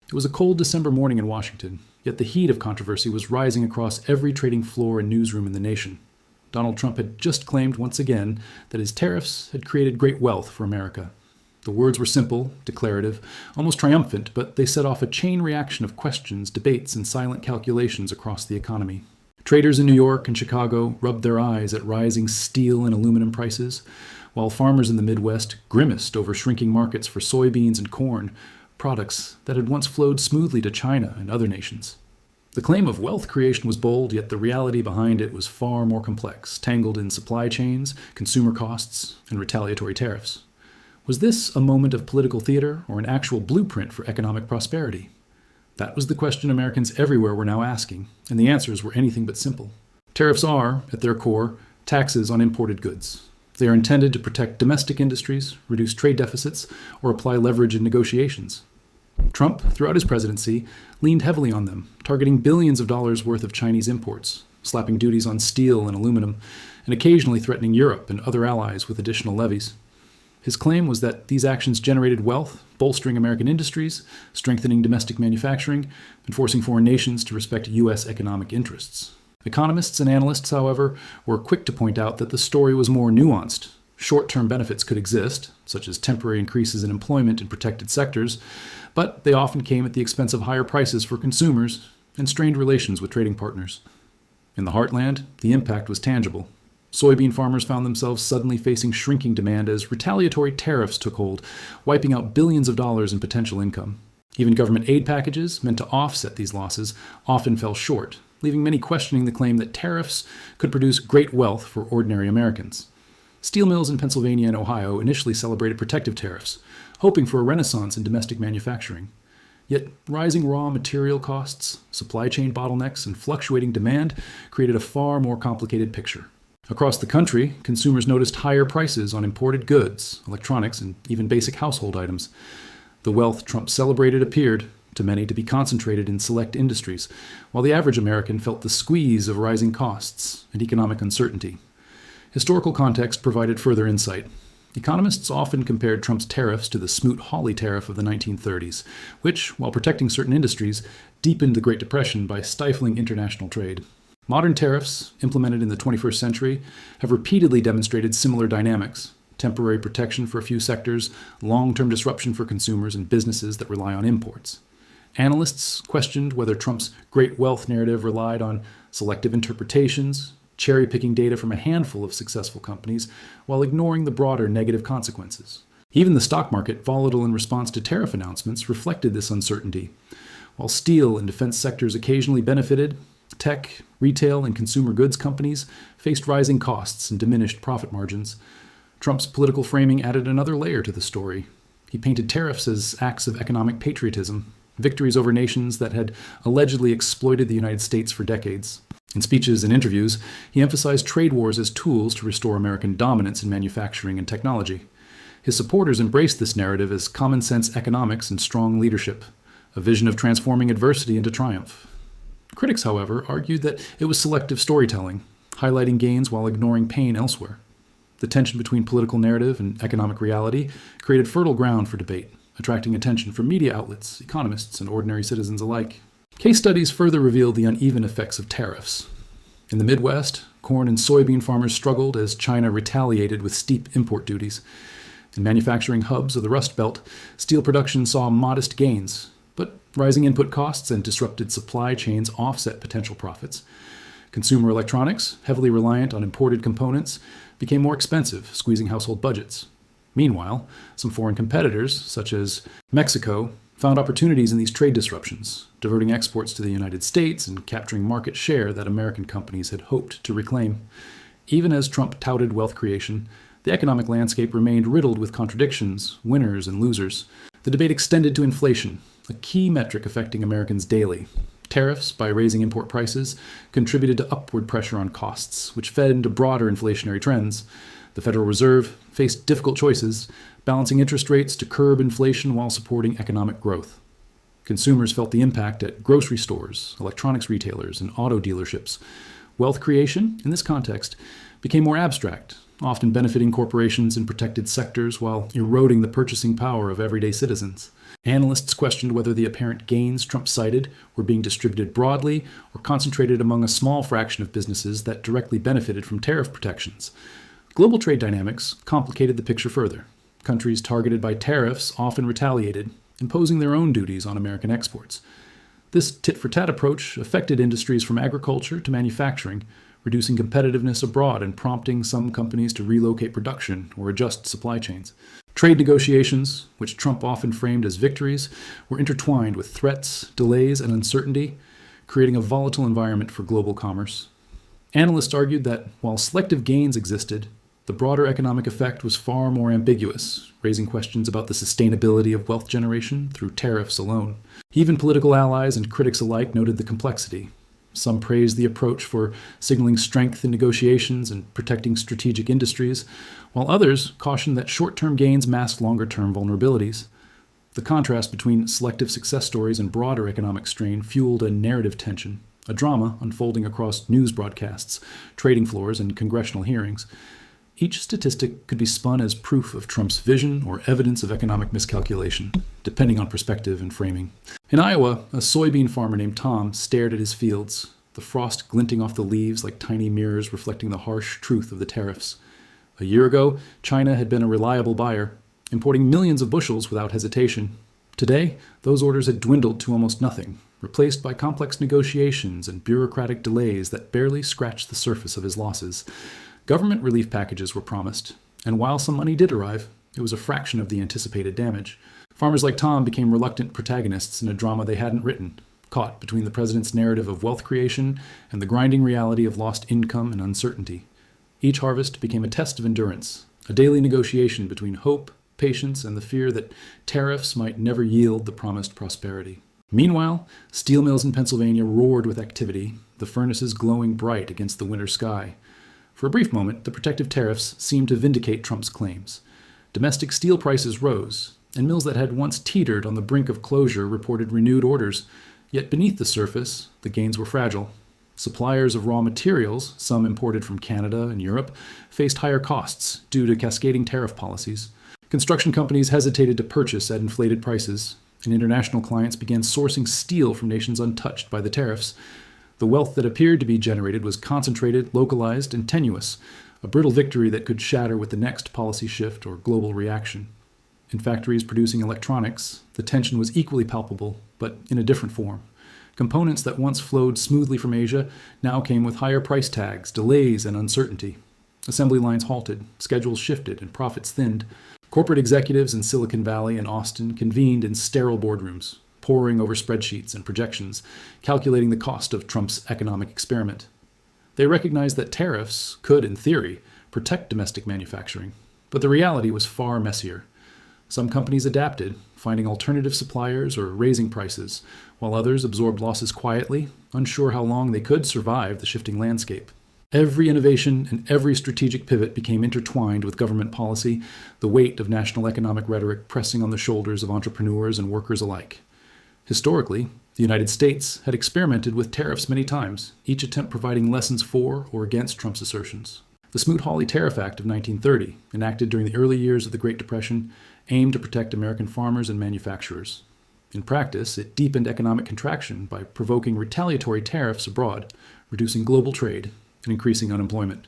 It was a cold December morning in Washington, yet the heat of controversy was rising across every trading floor and newsroom in the nation. Donald Trump had just claimed once again that his tariffs had created great wealth for America. The words were simple, declarative, almost triumphant, but they set off a chain reaction of questions, debates, and silent calculations across the economy. Traders in New York and Chicago rubbed their eyes at rising steel and aluminum prices, while farmers in the Midwest grimaced over shrinking markets for soybeans and corn, products that had once flowed smoothly to China and other nations. The claim of wealth creation was bold, yet the reality behind it was far more complex, tangled in supply chains, consumer costs, and retaliatory tariffs. Was this a moment of political theater or an actual blueprint for economic prosperity? That was the question Americans everywhere were now asking, and the answers were anything but simple. Tariffs are, at their core, taxes on imported goods. They are intended to protect domestic industries, reduce trade deficits, or apply leverage in negotiations. Trump, throughout his presidency, leaned heavily on them, targeting billions of dollars worth of Chinese imports, slapping duties on steel and aluminum, and occasionally threatening Europe and other allies with additional levies. His claim was that these actions generated wealth, bolstering American industries, strengthening domestic manufacturing, and forcing foreign nations to respect U.S. economic interests. Economists and analysts, however, were quick to point out that the story was more nuanced. Short-term benefits could exist, such as temporary increases in employment in protected sectors, but they often came at the expense of higher prices for consumers and strained relations with trading partners. In the heartland, the impact was tangible. Soybean farmers found themselves suddenly facing shrinking demand as retaliatory tariffs took hold, wiping out billions of dollars in potential income. Even government aid packages meant to offset these losses often fell short, leaving many questioning the claim that tariffs could produce great wealth for ordinary Americans. Steel mills in Pennsylvania and Ohio initially celebrated protective tariffs, hoping for a renaissance in domestic manufacturing. Yet rising raw material costs, supply chain bottlenecks, and fluctuating demand created a far more complicated picture. Across the country, consumers noticed higher prices on imported goods, electronics, and even basic household items. The wealth Trump celebrated appeared, to many, to be concentrated in select industries, while the average American felt the squeeze of rising costs and economic uncertainty. Historical context provided further insight. Economists often compared Trump's tariffs to the Smoot-Hawley tariff of the 1930s, which, while protecting certain industries, deepened the Great Depression by stifling international trade. Modern tariffs, implemented in the 21st century, have repeatedly demonstrated similar dynamics: temporary protection for a few sectors, long-term disruption for consumers and businesses that rely on imports. Analysts questioned whether Trump's great wealth narrative relied on selective interpretations, cherry-picking data from a handful of successful companies, while ignoring the broader negative consequences. Even the stock market, volatile in response to tariff announcements, reflected this uncertainty. While steel and defense sectors occasionally benefited, tech, retail, and consumer goods companies faced rising costs and diminished profit margins. Trump's political framing added another layer to the story. He painted tariffs as acts of economic patriotism, victories over nations that had allegedly exploited the United States for decades. In speeches and interviews, he emphasized trade wars as tools to restore American dominance in manufacturing and technology. His supporters embraced this narrative as common-sense economics and strong leadership, a vision of transforming adversity into triumph. Critics, however, argued that it was selective storytelling, highlighting gains while ignoring pain elsewhere. The tension between political narrative and economic reality created fertile ground for debate, attracting attention from media outlets, economists, and ordinary citizens alike. Case studies further revealed the uneven effects of tariffs. In the Midwest, corn and soybean farmers struggled as China retaliated with steep import duties. In manufacturing hubs of the Rust Belt, steel production saw modest gains, but rising input costs and disrupted supply chains offset potential profits. Consumer electronics, heavily reliant on imported components, became more expensive, squeezing household budgets. Meanwhile, some foreign competitors, such as Mexico, found opportunities in these trade disruptions, diverting exports to the United States and capturing market share that American companies had hoped to reclaim. Even as Trump touted wealth creation, the economic landscape remained riddled with contradictions, winners and losers. The debate extended to inflation, a key metric affecting Americans daily. Tariffs, by raising import prices, contributed to upward pressure on costs, which fed into broader inflationary trends. The Federal Reserve faced difficult choices, balancing interest rates to curb inflation while supporting economic growth. Consumers felt the impact at grocery stores, electronics retailers, and auto dealerships. Wealth creation, in this context, became more abstract, often benefiting corporations in protected sectors while eroding the purchasing power of everyday citizens. Analysts questioned whether the apparent gains Trump cited were being distributed broadly or concentrated among a small fraction of businesses that directly benefited from tariff protections. Global trade dynamics complicated the picture further. Countries targeted by tariffs often retaliated, imposing their own duties on American exports. This tit-for-tat approach affected industries from agriculture to manufacturing, reducing competitiveness abroad and prompting some companies to relocate production or adjust supply chains. Trade negotiations, which Trump often framed as victories, were intertwined with threats, delays, and uncertainty, creating a volatile environment for global commerce. Analysts argued that while selective gains existed, the broader economic effect was far more ambiguous, raising questions about the sustainability of wealth generation through tariffs alone. Even political allies and critics alike noted the complexity. Some praised the approach for signaling strength in negotiations and protecting strategic industries, while others cautioned that short-term gains masked longer-term vulnerabilities. The contrast between selective success stories and broader economic strain fueled a narrative tension, a drama unfolding across news broadcasts, trading floors, and congressional hearings. Each statistic could be spun as proof of Trump's vision or evidence of economic miscalculation, depending on perspective and framing. In Iowa, a soybean farmer named Tom stared at his fields, the frost glinting off the leaves like tiny mirrors reflecting the harsh truth of the tariffs. A year ago, China had been a reliable buyer, importing millions of bushels without hesitation. Today, those orders had dwindled to almost nothing, replaced by complex negotiations and bureaucratic delays that barely scratched the surface of his losses. Government relief packages were promised, and while some money did arrive, it was a fraction of the anticipated damage. Farmers like Tom became reluctant protagonists in a drama they hadn't written, caught between the president's narrative of wealth creation and the grinding reality of lost income and uncertainty. Each harvest became a test of endurance, a daily negotiation between hope, patience, and the fear that tariffs might never yield the promised prosperity. Meanwhile, steel mills in Pennsylvania roared with activity, the furnaces glowing bright against the winter sky. For a brief moment, the protective tariffs seemed to vindicate Trump's claims. Domestic steel prices rose, and mills that had once teetered on the brink of closure reported renewed orders. Yet beneath the surface, the gains were fragile. Suppliers of raw materials, some imported from Canada and Europe, faced higher costs due to cascading tariff policies. Construction companies hesitated to purchase at inflated prices, and international clients began sourcing steel from nations untouched by the tariffs. The wealth that appeared to be generated was concentrated, localized, and tenuous, a brittle victory that could shatter with the next policy shift or global reaction. In factories producing electronics, the tension was equally palpable, but in a different form. Components that once flowed smoothly from Asia now came with higher price tags, delays, and uncertainty. Assembly lines halted, schedules shifted, and profits thinned. Corporate executives in Silicon Valley and Austin convened in sterile boardrooms, poring over spreadsheets and projections, calculating the cost of Trump's economic experiment. They recognized that tariffs could, in theory, protect domestic manufacturing, but the reality was far messier. Some companies adapted, finding alternative suppliers or raising prices, while others absorbed losses quietly, unsure how long they could survive the shifting landscape. Every innovation and every strategic pivot became intertwined with government policy, the weight of national economic rhetoric pressing on the shoulders of entrepreneurs and workers alike. Historically, the United States had experimented with tariffs many times, each attempt providing lessons for or against Trump's assertions. The Smoot-Hawley Tariff Act of 1930, enacted during the early years of the Great Depression, aimed to protect American farmers and manufacturers. In practice, it deepened economic contraction by provoking retaliatory tariffs abroad, reducing global trade, and increasing unemployment.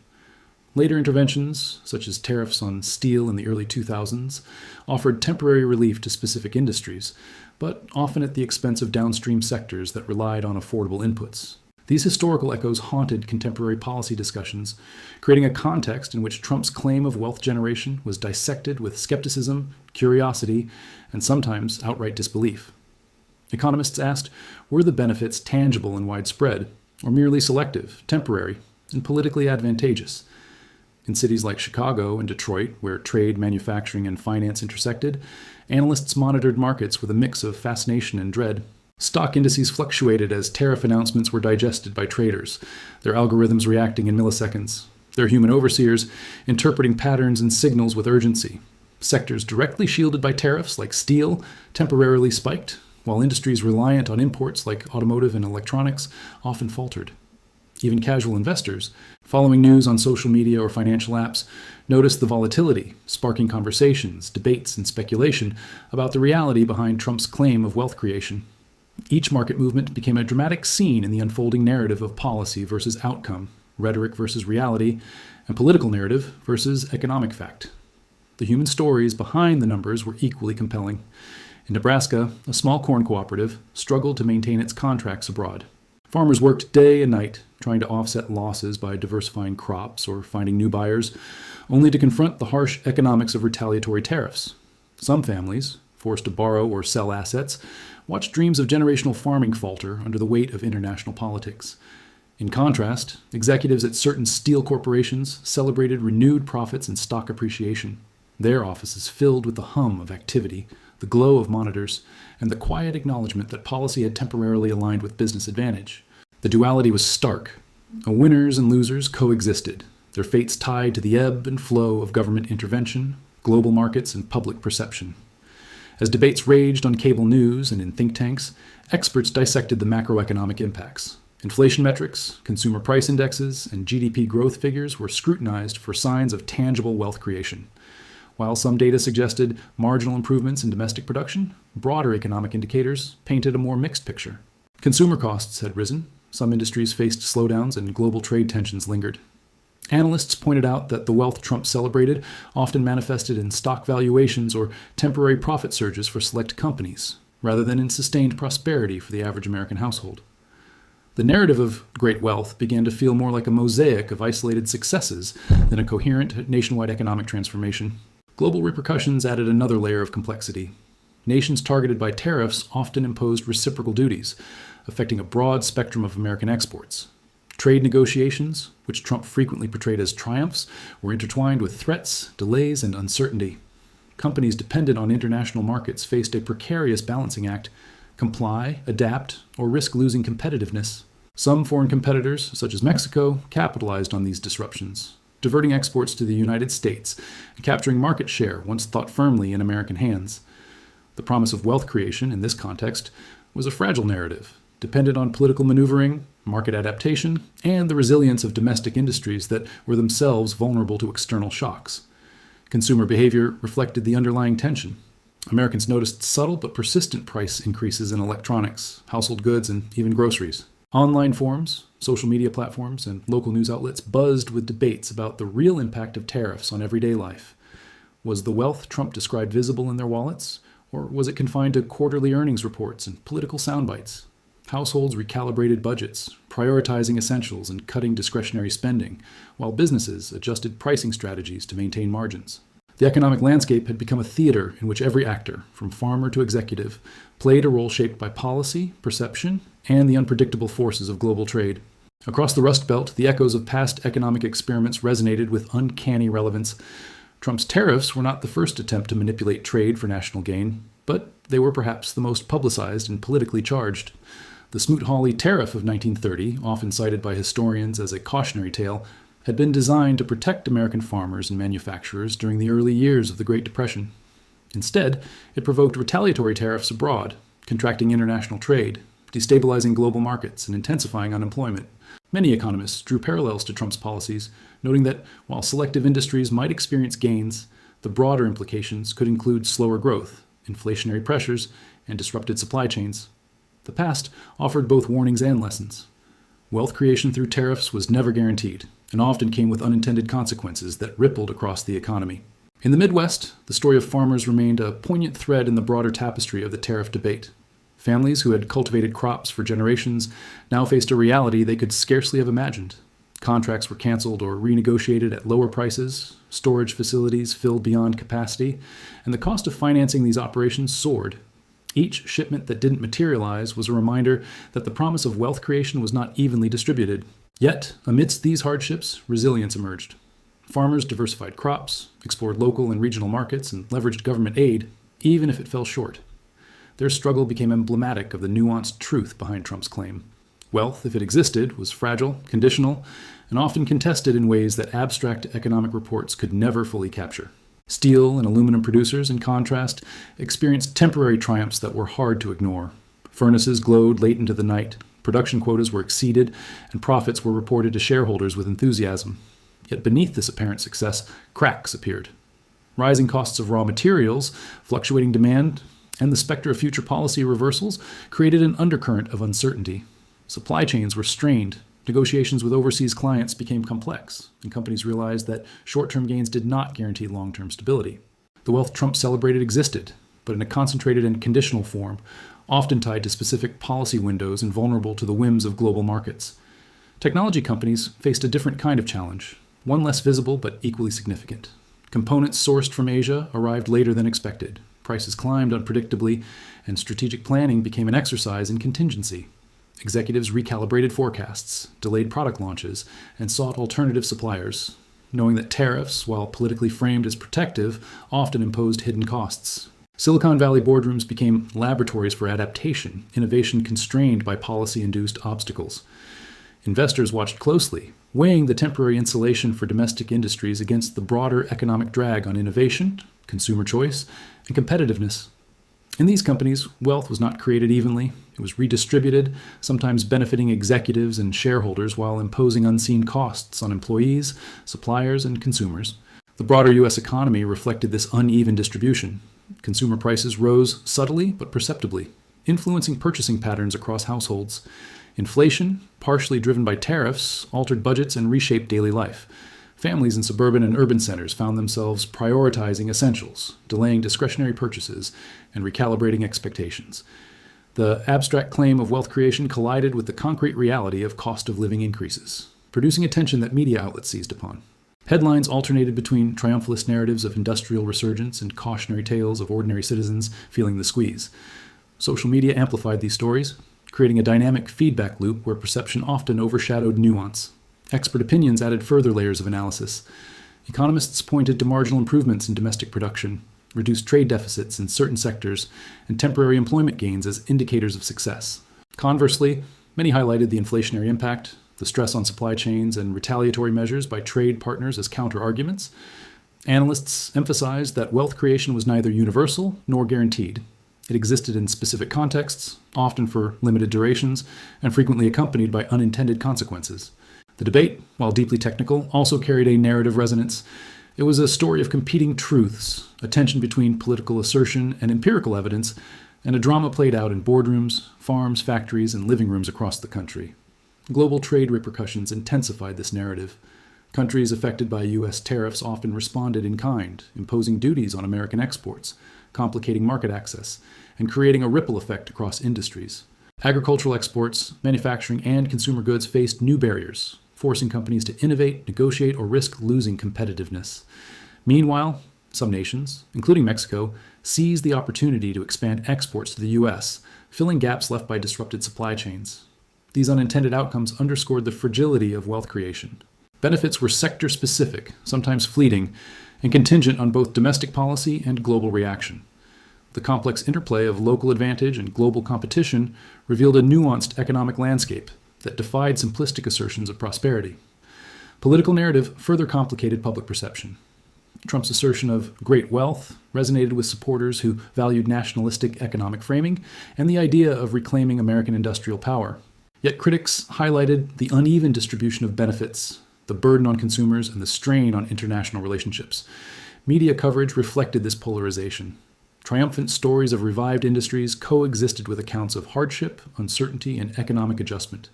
Later interventions, such as tariffs on steel in the early 2000s, offered temporary relief to specific industries, but often at the expense of downstream sectors that relied on affordable inputs. These historical echoes haunted contemporary policy discussions, creating a context in which Trump's claim of wealth generation was dissected with skepticism, curiosity, and sometimes outright disbelief. Economists asked, were the benefits tangible and widespread, or merely selective, temporary, and politically advantageous? In cities like Chicago and Detroit, where trade, manufacturing, and finance intersected, analysts monitored markets with a mix of fascination and dread. Stock indices fluctuated as tariff announcements were digested by traders, their algorithms reacting in milliseconds, their human overseers interpreting patterns and signals with urgency. Sectors directly shielded by tariffs, like steel, temporarily spiked, while industries reliant on imports like automotive and electronics often faltered. Even casual investors, following news on social media or financial apps, noticed the volatility, sparking conversations, debates, and speculation about the reality behind Trump's claim of wealth creation. Each market movement became a dramatic scene in the unfolding narrative of policy versus outcome, rhetoric versus reality, and political narrative versus economic fact. The human stories behind the numbers were equally compelling. In Nebraska, a small corn cooperative struggled to maintain its contracts abroad. Farmers worked day and night, trying to offset losses by diversifying crops or finding new buyers, only to confront the harsh economics of retaliatory tariffs. Some families, forced to borrow or sell assets, watched dreams of generational farming falter under the weight of international politics. In contrast, executives at certain steel corporations celebrated renewed profits and stock appreciation, their offices filled with the hum of activity, the glow of monitors, and the quiet acknowledgement that policy had temporarily aligned with business advantage. The duality was stark. Winners and losers coexisted, their fates tied to the ebb and flow of government intervention, global markets, and public perception. As debates raged on cable news and in think tanks, experts dissected the macroeconomic impacts. Inflation metrics, consumer price indexes, and GDP growth figures were scrutinized for signs of tangible wealth creation. While some data suggested marginal improvements in domestic production, broader economic indicators painted a more mixed picture. Consumer costs had risen, some industries faced slowdowns, and global trade tensions lingered. Analysts pointed out that the wealth Trump celebrated often manifested in stock valuations or temporary profit surges for select companies, rather than in sustained prosperity for the average American household. The narrative of great wealth began to feel more like a mosaic of isolated successes than a coherent nationwide economic transformation. Global repercussions added another layer of complexity. Nations targeted by tariffs often imposed reciprocal duties, affecting a broad spectrum of American exports. Trade negotiations, which Trump frequently portrayed as triumphs, were intertwined with threats, delays, and uncertainty. Companies dependent on international markets faced a precarious balancing act: comply, adapt, or risk losing competitiveness. Some foreign competitors, such as Mexico, capitalized on these disruptions, diverting exports to the United States and capturing market share once thought firmly in American hands. The promise of wealth creation, in this context, was a fragile narrative, dependent on political maneuvering, market adaptation, and the resilience of domestic industries that were themselves vulnerable to external shocks. Consumer behavior reflected the underlying tension. Americans noticed subtle but persistent price increases in electronics, household goods, and even groceries. Online forums, social media platforms, and local news outlets buzzed with debates about the real impact of tariffs on everyday life. Was the wealth Trump described visible in their wallets, or was it confined to quarterly earnings reports and political soundbites? Households recalibrated budgets, prioritizing essentials and cutting discretionary spending, while businesses adjusted pricing strategies to maintain margins. The economic landscape had become a theater in which every actor, from farmer to executive, played a role shaped by policy, perception, and the unpredictable forces of global trade. Across the Rust Belt, the echoes of past economic experiments resonated with uncanny relevance. Trump's tariffs were not the first attempt to manipulate trade for national gain, but they were perhaps the most publicized and politically charged. The Smoot-Hawley Tariff of 1930, often cited by historians as a cautionary tale, had been designed to protect American farmers and manufacturers during the early years of the Great Depression. Instead, it provoked retaliatory tariffs abroad, contracting international trade, destabilizing global markets, and intensifying unemployment. Many economists drew parallels to Trump's policies, noting that while selective industries might experience gains, the broader implications could include slower growth, inflationary pressures, and disrupted supply chains. The past offered both warnings and lessons. Wealth creation through tariffs was never guaranteed, and often came with unintended consequences that rippled across the economy. In the Midwest, the story of farmers remained a poignant thread in the broader tapestry of the tariff debate. Families who had cultivated crops for generations now faced a reality they could scarcely have imagined. Contracts were canceled or renegotiated at lower prices, storage facilities filled beyond capacity, and the cost of financing these operations soared. Each shipment that didn't materialize was a reminder that the promise of wealth creation was not evenly distributed. Yet, amidst these hardships, resilience emerged. Farmers diversified crops, explored local and regional markets, and leveraged government aid, even if it fell short. Their struggle became emblematic of the nuanced truth behind Trump's claim. Wealth, if it existed, was fragile, conditional, and often contested in ways that abstract economic reports could never fully capture. Steel and aluminum producers, in contrast, experienced temporary triumphs that were hard to ignore. Furnaces glowed late into the night, Production quotas were exceeded, and profits were reported to shareholders with enthusiasm. Yet beneath this apparent success, cracks appeared. Rising costs of raw materials, fluctuating demand, and the specter of future policy reversals created an undercurrent of uncertainty. Supply chains were strained, negotiations with overseas clients became complex, and companies realized that short-term gains did not guarantee long-term stability. The wealth Trump celebrated existed, but in a concentrated and conditional form, often tied to specific policy windows and vulnerable to the whims of global markets. Technology companies faced a different kind of challenge, one less visible but equally significant. Components sourced from Asia arrived later than expected. Prices climbed unpredictably, and strategic planning became an exercise in contingency. Executives recalibrated forecasts, delayed product launches, and sought alternative suppliers, knowing that tariffs, while politically framed as protective, often imposed hidden costs. Silicon Valley boardrooms became laboratories for adaptation, innovation constrained by policy-induced obstacles. Investors watched closely, weighing the temporary insulation for domestic industries against the broader economic drag on innovation, consumer choice, and competitiveness. In these companies, wealth was not created evenly. It was redistributed, sometimes benefiting executives and shareholders while imposing unseen costs on employees, suppliers, and consumers. The broader U.S. economy reflected this uneven distribution. Consumer prices rose subtly but perceptibly, influencing purchasing patterns across households. Inflation, partially driven by tariffs, altered budgets and reshaped daily life. Families in suburban and urban centers found themselves prioritizing essentials, delaying discretionary purchases, and recalibrating expectations. The abstract claim of wealth creation collided with the concrete reality of cost of living increases, producing a tension that media outlets seized upon. Headlines alternated between triumphalist narratives of industrial resurgence and cautionary tales of ordinary citizens feeling the squeeze. Social media amplified these stories, creating a dynamic feedback loop where perception often overshadowed nuance. Expert opinions added further layers of analysis. Economists pointed to marginal improvements in domestic production, reduced trade deficits in certain sectors, and temporary employment gains as indicators of success. Conversely, many highlighted the inflationary impact, the stress on supply chains, and retaliatory measures by trade partners as counter-arguments. Analysts emphasized that wealth creation was neither universal nor guaranteed. It existed in specific contexts, often for limited durations, and frequently accompanied by unintended consequences. The debate, while deeply technical, also carried a narrative resonance. It was a story of competing truths, a tension between political assertion and empirical evidence, and a drama played out in boardrooms, farms, factories, and living rooms across the country. Global trade repercussions intensified this narrative. Countries affected by U.S. tariffs often responded in kind, imposing duties on American exports, complicating market access, and creating a ripple effect across industries. Agricultural exports, manufacturing, and consumer goods faced new barriers, forcing companies to innovate, negotiate, or risk losing competitiveness. Meanwhile, some nations, including Mexico, seized the opportunity to expand exports to the U.S., filling gaps left by disrupted supply chains. These unintended outcomes underscored the fragility of wealth creation. Benefits were sector-specific, sometimes fleeting, and contingent on both domestic policy and global reaction. The complex interplay of local advantage and global competition revealed a nuanced economic landscape that defied simplistic assertions of prosperity. Political narrative further complicated public perception. Trump's assertion of great wealth resonated with supporters who valued nationalistic economic framing and the idea of reclaiming American industrial power. Yet critics highlighted the uneven distribution of benefits, the burden on consumers, and the strain on international relationships. Media coverage reflected this polarization. Triumphant stories of revived industries coexisted with accounts of hardship, uncertainty, and economic adjustment.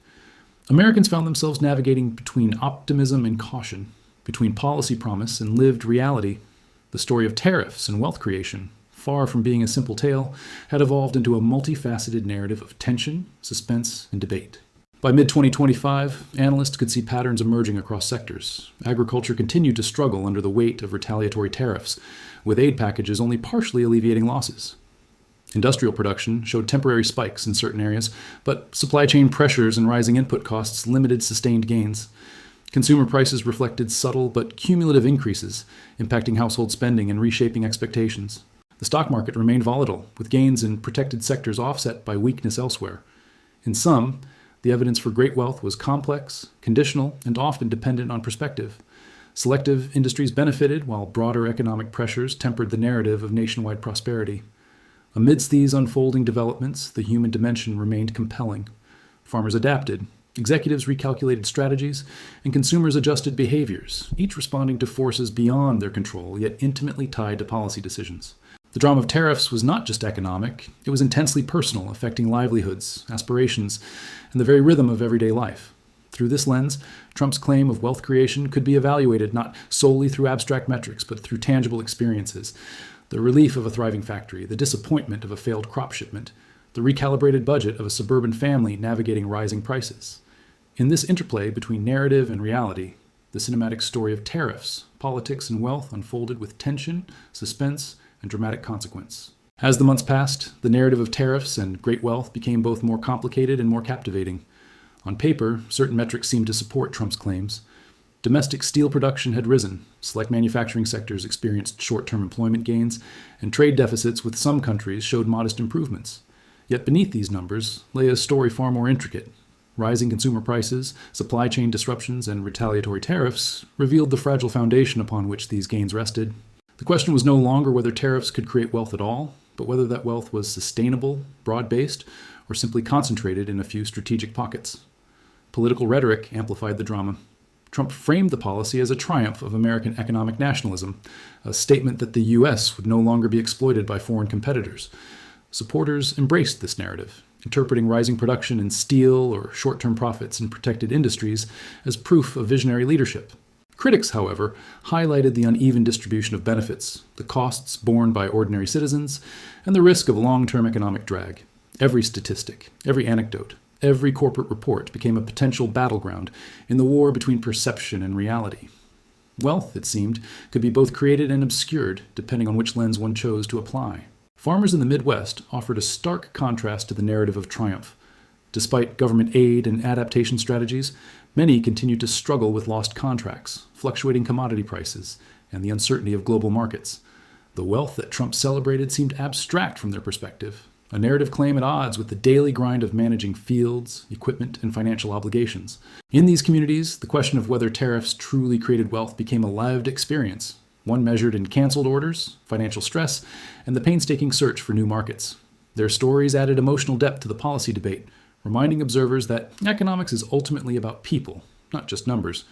Americans found themselves navigating between optimism and caution, between policy promise and lived reality. The story of tariffs and wealth creation, far from being a simple tale, had evolved into a multifaceted narrative of tension, suspense, and debate. By mid-2025, analysts could see patterns emerging across sectors. Agriculture continued to struggle under the weight of retaliatory tariffs, with aid packages only partially alleviating losses. Industrial production showed temporary spikes in certain areas, but supply chain pressures and rising input costs limited sustained gains. Consumer prices reflected subtle but cumulative increases, impacting household spending and reshaping expectations. The stock market remained volatile, with gains in protected sectors offset by weakness elsewhere. In sum, the evidence for great wealth was complex, conditional, and often dependent on perspective. Selective industries benefited, while broader economic pressures tempered the narrative of nationwide prosperity. Amidst these unfolding developments, the human dimension remained compelling. Farmers adapted, executives recalculated strategies, and consumers adjusted behaviors, each responding to forces beyond their control, yet intimately tied to policy decisions. The drama of tariffs was not just economic, it was intensely personal, affecting livelihoods, aspirations, and the very rhythm of everyday life. Through this lens, Trump's claim of wealth creation could be evaluated not solely through abstract metrics, but through tangible experiences. The relief of a thriving factory, the disappointment of a failed crop shipment, the recalibrated budget of a suburban family navigating rising prices. In this interplay between narrative and reality, the cinematic story of tariffs, politics, and wealth unfolded with tension, suspense, and dramatic consequence. As the months passed, the narrative of tariffs and great wealth became both more complicated and more captivating. On paper, certain metrics seemed to support Trump's claims. Domestic steel production had risen, select manufacturing sectors experienced short-term employment gains, and trade deficits with some countries showed modest improvements. Yet beneath these numbers lay a story far more intricate. Rising consumer prices, supply chain disruptions, and retaliatory tariffs revealed the fragile foundation upon which these gains rested. The question was no longer whether tariffs could create wealth at all, but whether that wealth was sustainable, broad-based, or simply concentrated in a few strategic pockets. Political rhetoric amplified the drama. Trump framed the policy as a triumph of American economic nationalism, a statement that the U.S. would no longer be exploited by foreign competitors. Supporters embraced this narrative, interpreting rising production in steel or short-term profits in protected industries as proof of visionary leadership. Critics, however, highlighted the uneven distribution of benefits, the costs borne by ordinary citizens, and the risk of long-term economic drag. Every statistic, every anecdote, every corporate report became a potential battleground in the war between perception and reality. Wealth, it seemed, could be both created and obscured, depending on which lens one chose to apply. Farmers in the Midwest offered a stark contrast to the narrative of triumph. Despite government aid and adaptation strategies, many continued to struggle with lost contracts, fluctuating commodity prices, and the uncertainty of global markets. The wealth that Trump celebrated seemed abstract from their perspective, a narrative claim at odds with the daily grind of managing fields, equipment, and financial obligations. In these communities, the question of whether tariffs truly created wealth became a lived experience, one measured in canceled orders, financial stress, and the painstaking search for new markets. Their stories added emotional depth to the policy debate, reminding observers that economics is ultimately about people, not just numbers.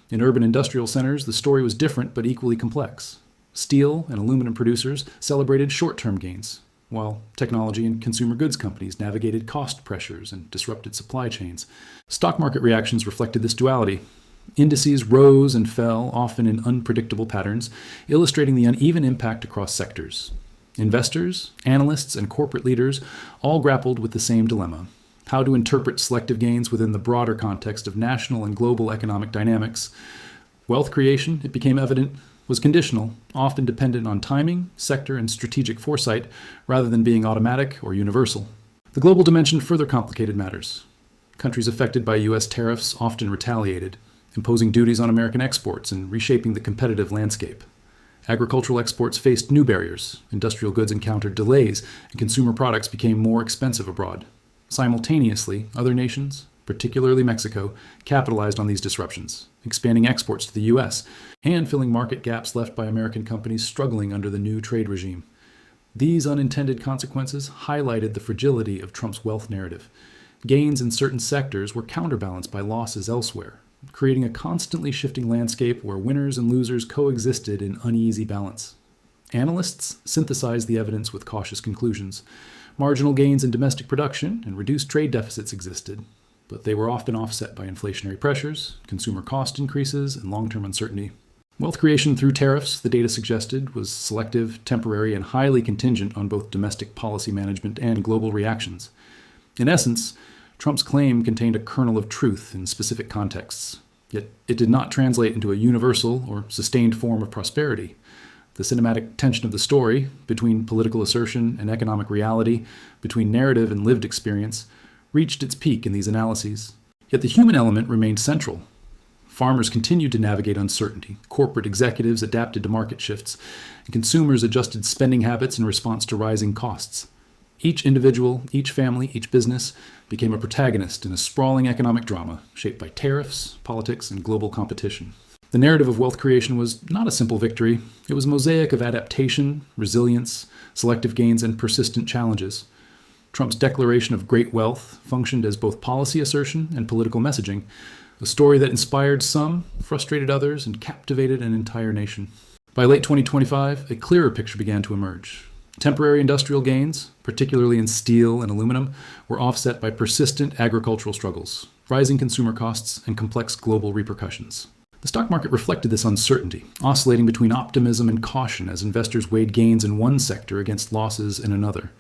In urban industrial centers, the story was different but equally complex. Steel and aluminum producers celebrated short-term gains, while technology and consumer goods companies navigated cost pressures and disrupted supply chains. Stock market reactions reflected this duality. Indices rose and fell, often in unpredictable patterns, illustrating the uneven impact across sectors. Investors, analysts, and corporate leaders all grappled with the same dilemma: how to interpret selective gains within the broader context of national and global economic dynamics. Wealth creation, it became evident, was conditional, often dependent on timing, sector, and strategic foresight, rather than being automatic or universal. The global dimension further complicated matters. Countries affected by U.S. tariffs often retaliated, imposing duties on American exports and reshaping the competitive landscape. Agricultural exports faced new barriers, industrial goods encountered delays, and consumer products became more expensive abroad. Simultaneously, other nations, particularly Mexico, capitalized on these disruptions, expanding exports to the U.S. and filling market gaps left by American companies struggling under the new trade regime. These unintended consequences highlighted the fragility of Trump's wealth narrative. Gains in certain sectors were counterbalanced by losses elsewhere, creating a constantly shifting landscape where winners and losers coexisted in uneasy balance. Analysts synthesized the evidence with cautious conclusions. Marginal gains in domestic production and reduced trade deficits existed, but they were often offset by inflationary pressures, consumer cost increases, and long-term uncertainty. Wealth creation through tariffs, the data suggested, was selective, temporary, and highly contingent on both domestic policy management and global reactions. In essence, Trump's claim contained a kernel of truth in specific contexts, yet it did not translate into a universal or sustained form of prosperity. The cinematic tension of the story, between political assertion and economic reality, between narrative and lived experience, reached its peak in these analyses. Yet the human element remained central. Farmers continued to navigate uncertainty, corporate executives adapted to market shifts, and consumers adjusted spending habits in response to rising costs. Each individual, each family, each business became a protagonist in a sprawling economic drama shaped by tariffs, politics, and global competition. The narrative of wealth creation was not a simple victory. It was a mosaic of adaptation, resilience, selective gains, and persistent challenges. Trump's declaration of great wealth functioned as both policy assertion and political messaging, a story that inspired some, frustrated others, and captivated an entire nation. By late 2025, a clearer picture began to emerge. Temporary industrial gains, particularly in steel and aluminum, were offset by persistent agricultural struggles, rising consumer costs, and complex global repercussions. The stock market reflected this uncertainty, oscillating between optimism and caution as investors weighed gains in one sector against losses in another.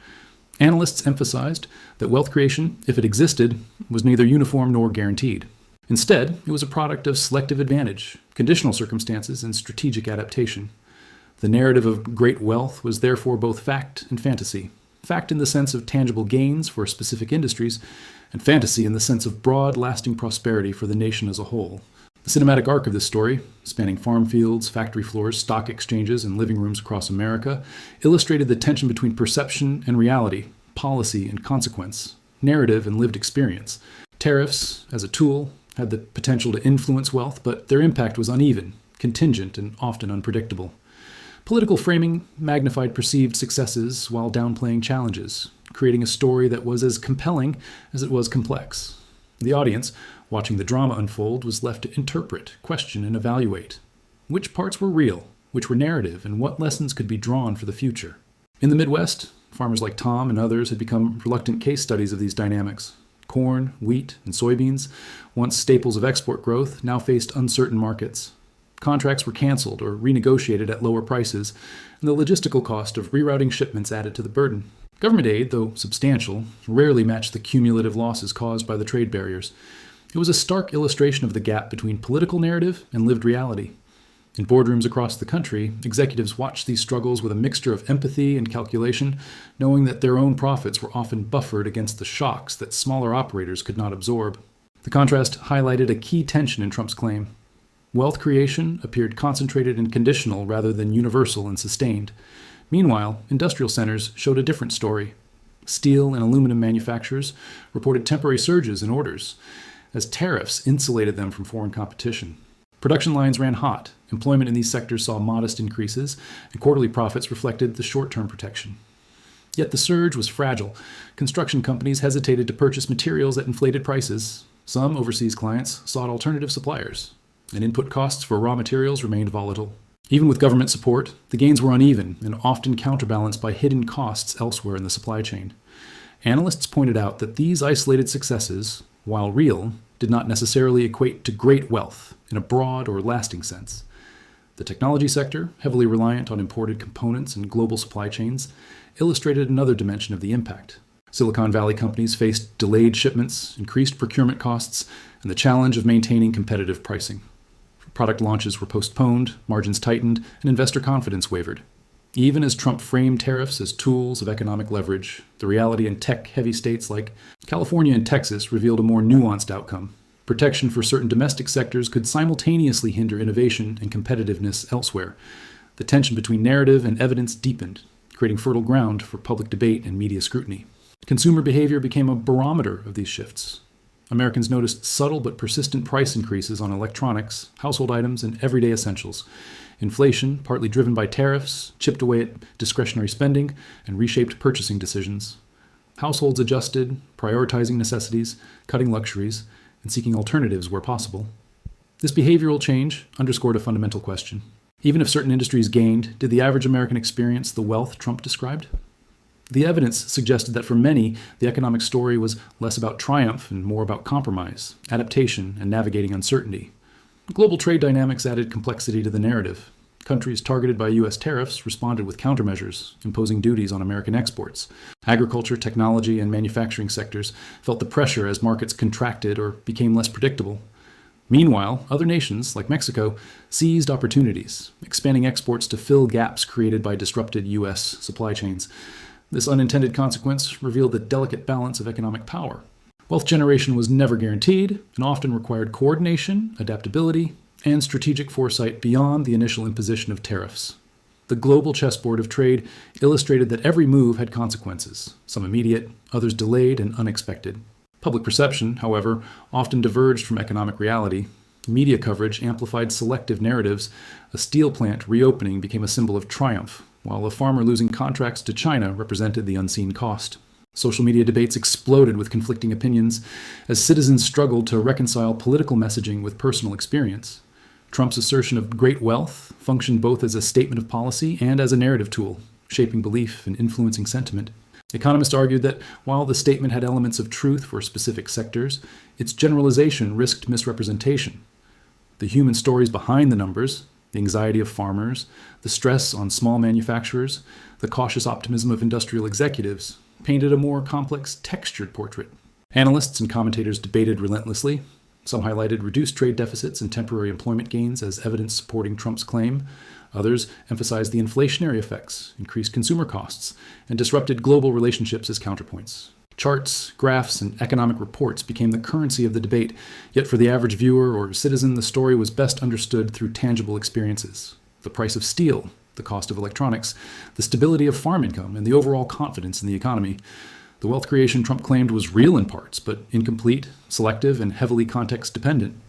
Analysts emphasized that wealth creation, if it existed, was neither uniform nor guaranteed. Instead, it was a product of selective advantage, conditional circumstances, and strategic adaptation. The narrative of great wealth was therefore both fact and fantasy. Fact in the sense of tangible gains for specific industries, and fantasy in the sense of broad, lasting prosperity for the nation as a whole. The cinematic arc of this story, spanning farm fields, factory floors, stock exchanges, and living rooms across America, illustrated the tension between perception and reality, policy and consequence, narrative and lived experience. Tariffs, as a tool, had the potential to influence wealth, but their impact was uneven, contingent, and often unpredictable. Political framing magnified perceived successes while downplaying challenges, creating a story that was as compelling as it was complex. The audience, watching the drama unfold, was left to interpret, question, and evaluate. Which parts were real, which were narrative, and what lessons could be drawn for the future? In the Midwest, farmers like Tom and others had become reluctant case studies of these dynamics. Corn, wheat, and soybeans, once staples of export growth, now faced uncertain markets. Contracts were canceled or renegotiated at lower prices, and the logistical cost of rerouting shipments added to the burden. Government aid, though substantial, rarely matched the cumulative losses caused by the trade barriers. It was a stark illustration of the gap between political narrative and lived reality. In boardrooms across the country, executives watched these struggles with a mixture of empathy and calculation, knowing that their own profits were often buffered against the shocks that smaller operators could not absorb. The contrast highlighted a key tension in Trump's claim. Wealth creation appeared concentrated and conditional rather than universal and sustained. Meanwhile, industrial centers showed a different story. Steel and aluminum manufacturers reported temporary surges in orders, as tariffs insulated them from foreign competition. Production lines ran hot, employment in these sectors saw modest increases, and quarterly profits reflected the short-term protection. Yet the surge was fragile. Construction companies hesitated to purchase materials at inflated prices. Some overseas clients sought alternative suppliers, and input costs for raw materials remained volatile. Even with government support, the gains were uneven and often counterbalanced by hidden costs elsewhere in the supply chain. Analysts pointed out that these isolated successes, while real, did not necessarily equate to great wealth in a broad or lasting sense. The technology sector, heavily reliant on imported components and global supply chains, illustrated another dimension of the impact. Silicon Valley companies faced delayed shipments, increased procurement costs, and the challenge of maintaining competitive pricing. Product launches were postponed, margins tightened, and investor confidence wavered. Even as Trump framed tariffs as tools of economic leverage, the reality in tech-heavy states like California and Texas revealed a more nuanced outcome. Protection for certain domestic sectors could simultaneously hinder innovation and competitiveness elsewhere. The tension between narrative and evidence deepened, creating fertile ground for public debate and media scrutiny. Consumer behavior became a barometer of these shifts. Americans noticed subtle but persistent price increases on electronics, household items, and everyday essentials. Inflation, partly driven by tariffs, chipped away at discretionary spending and reshaped purchasing decisions. Households adjusted, prioritizing necessities, cutting luxuries, and seeking alternatives where possible. This behavioral change underscored a fundamental question. Even if certain industries gained, did the average American experience the wealth Trump described? The evidence suggested that for many, the economic story was less about triumph and more about compromise, adaptation, and navigating uncertainty. Global trade dynamics added complexity to the narrative. Countries targeted by U.S. tariffs responded with countermeasures, imposing duties on American exports. Agriculture, technology, and manufacturing sectors felt the pressure as markets contracted or became less predictable. Meanwhile, other nations, like Mexico, seized opportunities, expanding exports to fill gaps created by disrupted U.S. supply chains. This unintended consequence revealed the delicate balance of economic power. Wealth generation was never guaranteed and often required coordination, adaptability, and strategic foresight beyond the initial imposition of tariffs. The global chessboard of trade illustrated that every move had consequences, some immediate, others delayed and unexpected. Public perception, however, often diverged from economic reality. Media coverage amplified selective narratives. A steel plant reopening became a symbol of triumph, while a farmer losing contracts to China represented the unseen cost. Social media debates exploded with conflicting opinions as citizens struggled to reconcile political messaging with personal experience. Trump's assertion of great wealth functioned both as a statement of policy and as a narrative tool, shaping belief and influencing sentiment. Economists argued that while the statement had elements of truth for specific sectors, its generalization risked misrepresentation. The human stories behind the numbers, the anxiety of farmers, the stress on small manufacturers, the cautious optimism of industrial executives, painted a more complex, textured portrait. Analysts and commentators debated relentlessly. Some highlighted reduced trade deficits and temporary employment gains as evidence supporting Trump's claim. Others emphasized the inflationary effects, increased consumer costs, and disrupted global relationships as counterpoints. Charts, graphs, and economic reports became the currency of the debate, yet for the average viewer or citizen, the story was best understood through tangible experiences. The price of steel, the cost of electronics, the stability of farm income, and the overall confidence in the economy. The wealth creation Trump claimed was real in parts, but incomplete, selective, and heavily context-dependent.